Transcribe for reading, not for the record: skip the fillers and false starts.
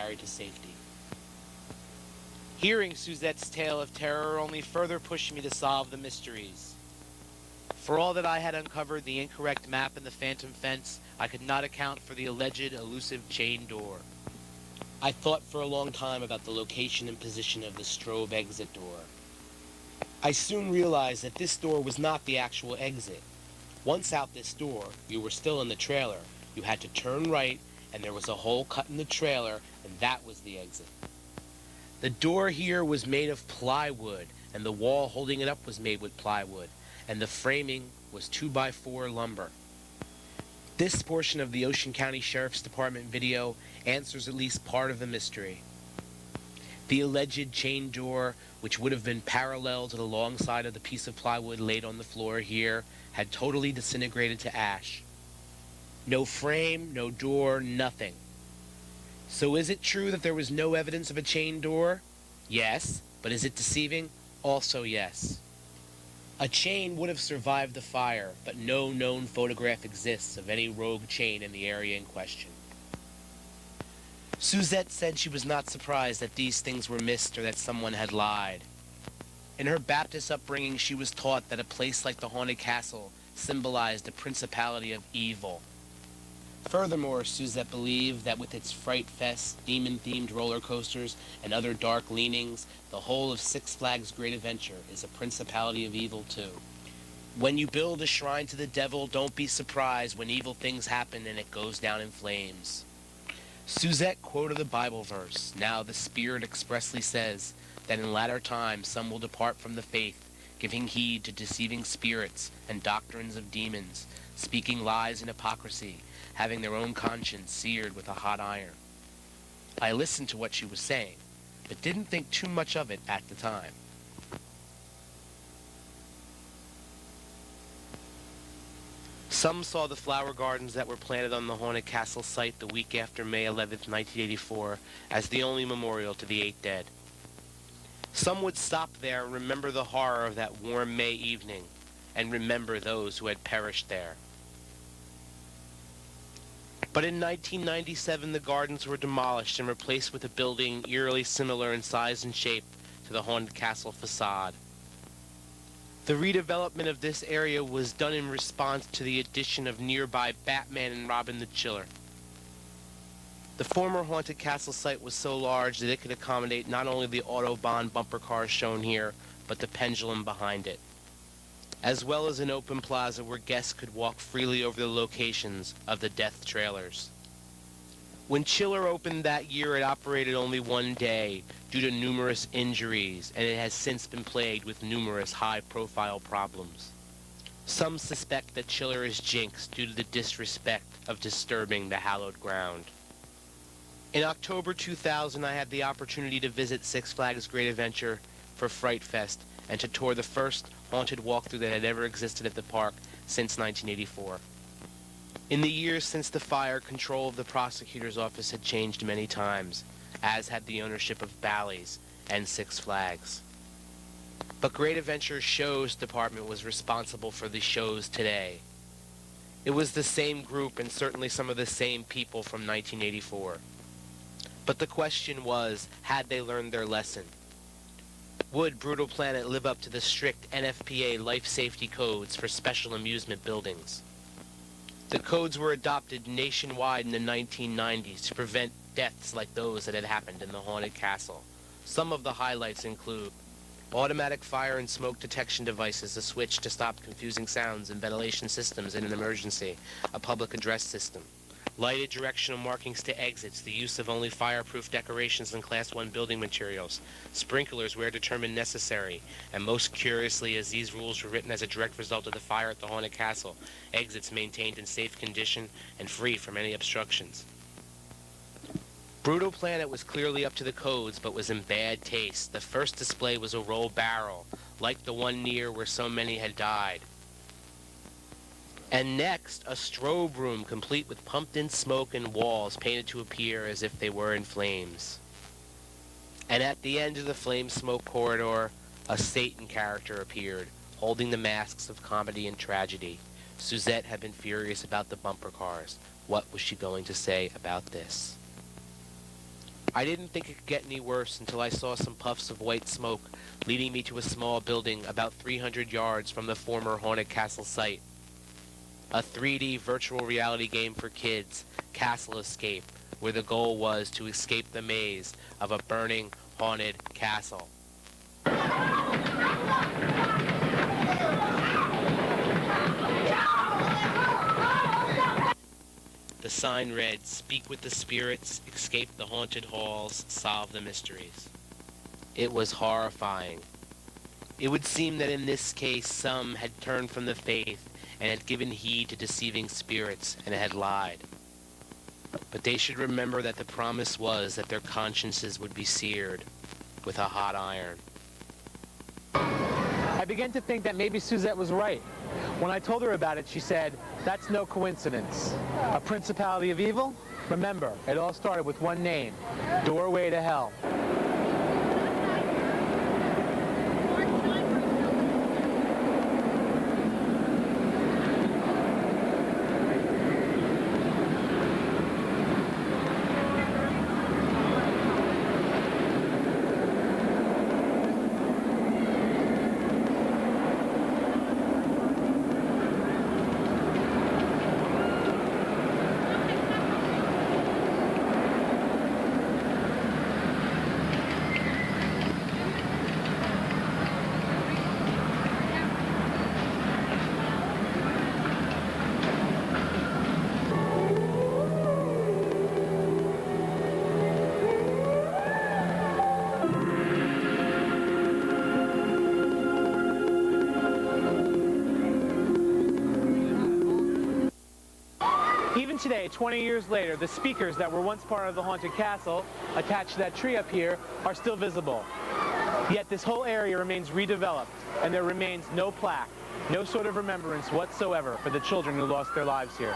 carried to safety. Hearing Suzette's tale of terror only further pushed me to solve the mysteries. For all that I had uncovered the incorrect map and the phantom fence, I could not account for the alleged elusive chain door. I thought for a long time about the location and position of the Strobe exit door. I soon realized that this door was not the actual exit. Once out this door, you were still in the trailer. You had to turn right, and there was a hole cut in the trailer, and that was the exit. The door here was made of plywood, and the wall holding it up was made with plywood, and the framing was 2x4 lumber. This portion of the Ocean County Sheriff's Department video answers at least part of the mystery. The alleged chain door, which would have been parallel to the long side of the piece of plywood laid on the floor here, had totally disintegrated to ash. No frame, no door, nothing. So is it true that there was no evidence of a chain door? Yes. But is it deceiving? Also yes. A chain would have survived the fire, but no known photograph exists of any rogue chain in the area in question. Suzette said she was not surprised that these things were missed or that someone had lied. In her Baptist upbringing, she was taught that a place like the Haunted Castle symbolized the principality of evil. Furthermore, Suzette believed that with its Fright Fest, demon-themed roller coasters, and other dark leanings, the whole of Six Flags Great Adventure is a principality of evil too. When you build a shrine to the devil, don't be surprised when evil things happen and it goes down in flames. Suzette quoted the Bible verse, "Now the Spirit expressly says that in latter times some will depart from the faith, giving heed to deceiving spirits and doctrines of demons, speaking lies and hypocrisy, having their own conscience seared with a hot iron." I listened to what she was saying, but didn't think too much of it at the time. Some saw the flower gardens that were planted on the Haunted Castle site the week after May 11, 1984, as the only memorial to the 8 dead. Some would stop there and remember the horror of that warm May evening, and remember those who had perished there. But in 1997, the gardens were demolished and replaced with a building eerily similar in size and shape to the Haunted Castle facade. The redevelopment of this area was done in response to the addition of nearby Batman and Robin the Chiller. The former Haunted Castle site was so large that it could accommodate not only the Autobahn bumper cars shown here, but the pendulum behind it, as well as an open plaza where guests could walk freely over the locations of the death trailers. When Chiller opened that year, it operated only one day due to numerous injuries, and it has since been plagued with numerous high-profile problems. Some suspect that Chiller is jinxed due to the disrespect of disturbing the hallowed ground. In October 2000, I had the opportunity to visit Six Flags Great Adventure for Fright Fest and to tour the first haunted walkthrough that had ever existed at the park since 1984. In the years since the fire, control of the prosecutor's office had changed many times, as had the ownership of Bally's and Six Flags. But Great Adventure Shows Department was responsible for the shows today. It was the same group and certainly some of the same people from 1984. But the question was, had they learned their lesson? Would Brutal Planet live up to the strict NFPA life safety codes for special amusement buildings? The codes were adopted nationwide in the 1990s to prevent deaths like those that had happened in the Haunted Castle. Some of the highlights include automatic fire and smoke detection devices, a switch to stop confusing sounds and ventilation systems in an emergency, a public address system, lighted directional markings to exits, the use of only fireproof decorations and Class 1 building materials, sprinklers where determined necessary, and most curiously, as these rules were written as a direct result of the fire at the Haunted Castle, exits maintained in safe condition and free from any obstructions. Brutal Planet was clearly up to the codes, but was in bad taste. The first display was a roll barrel, like the one near where so many had died. And next, a strobe room complete with pumped-in smoke and walls painted to appear as if they were in flames. And at the end of the flame smoke corridor, a Satan character appeared, holding the masks of comedy and tragedy. Suzette had been furious about the bumper cars. What was she going to say about this? I didn't think it could get any worse until I saw some puffs of white smoke leading me to a small building about 300 yards from the former haunted castle site. A 3D virtual reality game for kids, Castle Escape, where the goal was to escape the maze of a burning, haunted castle. The sign read, "Speak with the spirits, escape the haunted halls, solve the mysteries." It was horrifying. It would seem that in this case some had turned from the faith and had given heed to deceiving spirits and had lied. But they should remember that the promise was that their consciences would be seared with a hot iron. I began to think that maybe Suzette was right. When I told her about it, she said, "That's no coincidence. A principality of evil? Remember, it all started with one name, Doorway to Hell." Even today, 20 years later, the speakers that were once part of the haunted castle, attached to that tree up here, are still visible. Yet this whole area remains redeveloped, and there remains no plaque, no sort of remembrance whatsoever for the children who lost their lives here.